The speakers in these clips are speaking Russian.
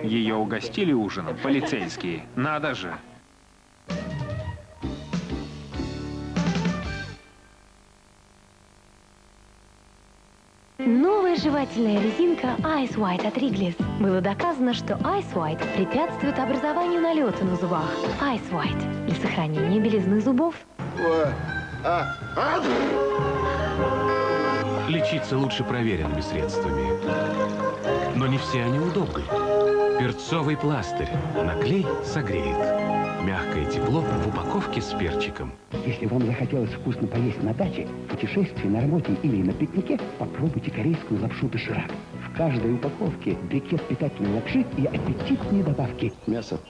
Ее угостили ужином полицейские. Надо же. Новая жевательная резинка Ice White от Wrigley's. Было доказано, что Ice White препятствует образованию налета на зубах. Ice White для сохранения белизны зубов. Лечиться лучше проверенными средствами. Но не все они удобны. Перцовый пластырь. Наклей согреет. Мягкое тепло в упаковке с перчиком. Если вам захотелось вкусно поесть на даче, путешествии, на работе или на пикнике, попробуйте корейскую лапшу доширак. В каждой упаковке брикет питательной лапши и аппетитные добавки. Мясо,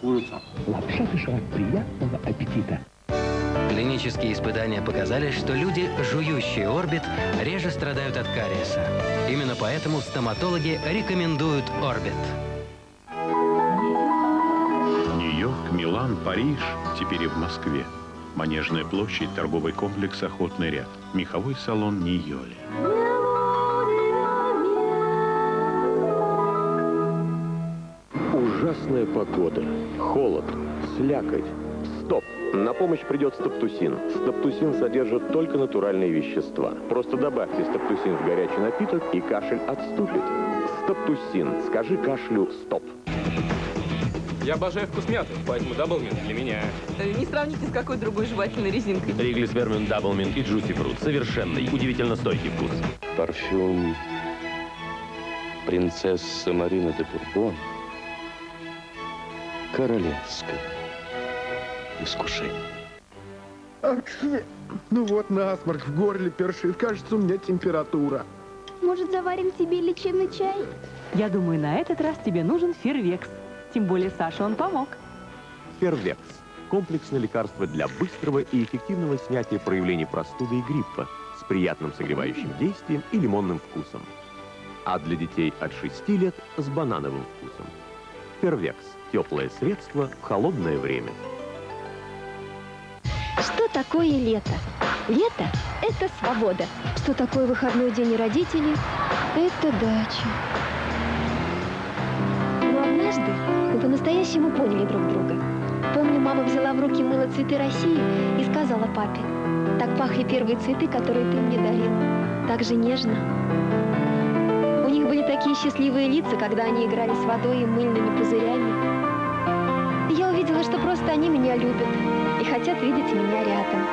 курица. Лапша доширак, приятного аппетита. Клинические испытания показали, что люди, жующие Орбит, реже страдают от кариеса. Именно поэтому стоматологи рекомендуют Орбит. Нью-Йорк, Милан, Париж, теперь и в Москве. Манежная площадь, торговый комплекс «Охотный ряд», меховой салон «Нийоли». Ужасная погода, холод, слякоть. Стоп! На помощь придет стептусин. Стептусин содержит только натуральные вещества. Просто добавьте стептусин в горячий напиток, и кашель отступит. Стептусин. Скажи кашлю «стоп». Я обожаю вкус мяты, поэтому даблминт для меня. Не сравните с какой другой жевательной резинкой. Wrigley's Spearmint Double и Juicy Fruit. Совершенный, удивительно стойкий вкус. Парфюм принцессы Марины де Бурбон. Королевское искушение. Ну вот, насморк, в горле першит. Кажется, у меня температура. Может, заварим тебе лечебный чай? Я думаю, на этот раз тебе нужен Фервекс. Тем более Саше он помог. Фервекс. Комплексное лекарство для быстрого и эффективного снятия проявлений простуды и гриппа с приятным согревающим действием и лимонным вкусом. А для детей от 6 лет с банановым вкусом. Фервекс. Теплое средство в холодное время. Что такое лето? Лето – это свобода. Что такое выходной день родителей? Это дача. Но однажды мы по-настоящему поняли друг друга. Помню, мама взяла в руки мыло «Цветы России» и сказала папе: «Так пахли первые цветы, которые ты мне дарил. Так же нежно». У них были такие счастливые лица, когда они играли с водой и мыльными пузырями. И я увидела, что просто они меня любят и хотят видеть меня рядом.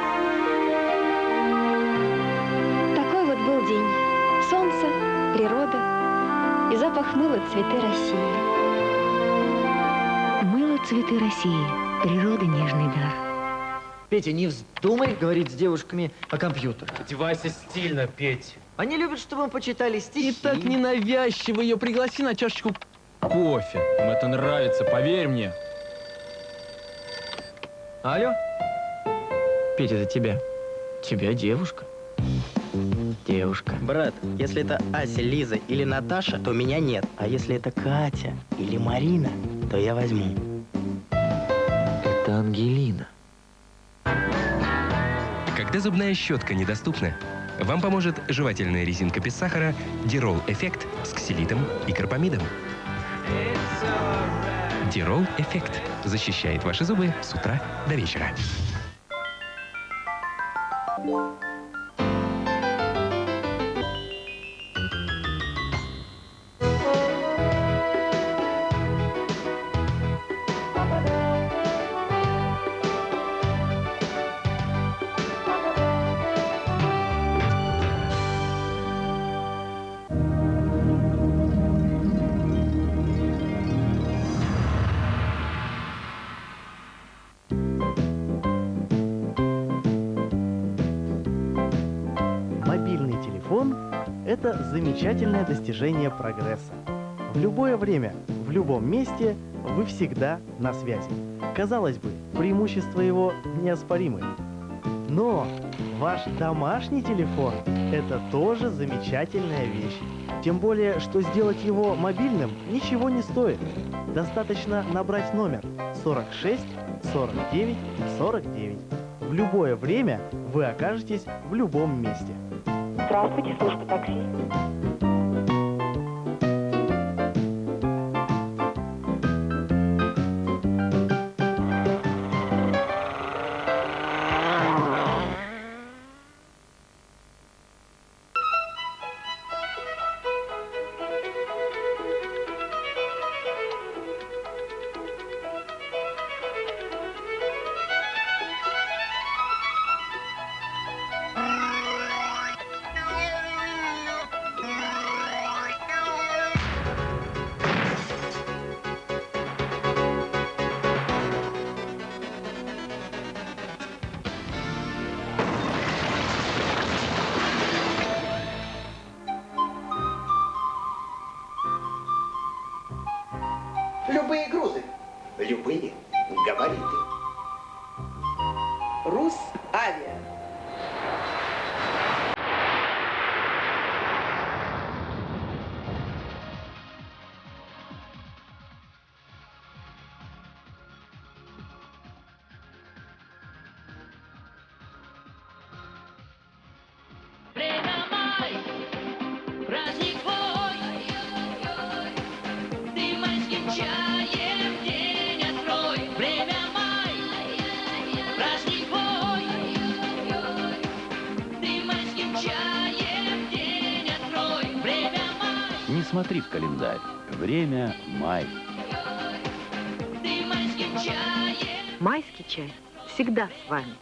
Такой вот был день. Солнце, природа и запах мыла «Цветы России». Мыло «Цветы России». Природа — нежный дар. Петя, не вздумай говорить с девушками о компьютере. Вася стильно, Петь. Они любят, чтобы мы почитали стихи. И так ненавязчиво ее пригласи на чашечку кофе. Им это нравится, поверь мне. Алло? Петя, это тебя. Тебя девушка. Девушка. Брат, если это Ася, Лиза или Наташа, то меня нет. А если это Катя или Марина, то я возьму. Это Ангелина. Когда зубная щетка недоступна, вам поможет жевательная резинка без сахара Дирол Эффект с ксилитом и карбамидом. Дирол Эффект защищает ваши зубы с утра до вечера. Это замечательное достижение прогресса. В любое время, в любом месте вы всегда на связи. Казалось бы, преимущества его неоспоримы. Но ваш домашний телефон – это тоже замечательная вещь. Тем более, что сделать его мобильным ничего не стоит. Достаточно набрать номер 46 49 49. В любое время вы окажетесь в любом месте. Здравствуйте, служба такси. Любые грузы. Любые. Говори ты. Русавиа. Праздник твой, ты майским чаем день открой. Время май, праздник твой, ты майским чаем день открой. Время май, Не смотри в календарь. Время май. ты майским чаем. Майский чай всегда с вами.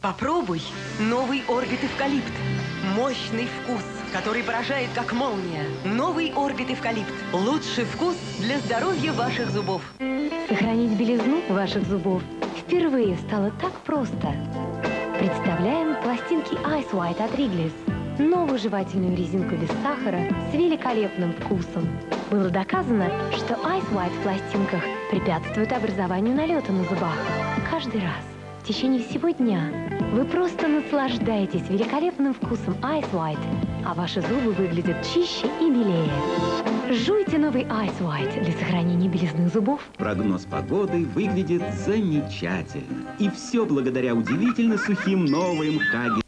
Попробуй новый Орбит Эвкалипт. Мощный вкус, который поражает как молния. Новый Орбит Эвкалипт. Лучший вкус для здоровья ваших зубов. Сохранить белизну ваших зубов впервые стало так просто. Представляем пластинки Ice White от Wrigley's. Новую жевательную резинку без сахара с великолепным вкусом. Было доказано, что Ice White в пластинках препятствует образованию налета на зубах. Каждый раз в течение всего дня вы просто наслаждаетесь великолепным вкусом Ice White, а ваши зубы выглядят чище и белее. Жуйте новый Ice White для сохранения белизны зубов. Прогноз погоды выглядит замечательно. И все благодаря удивительно сухим новым Хаги.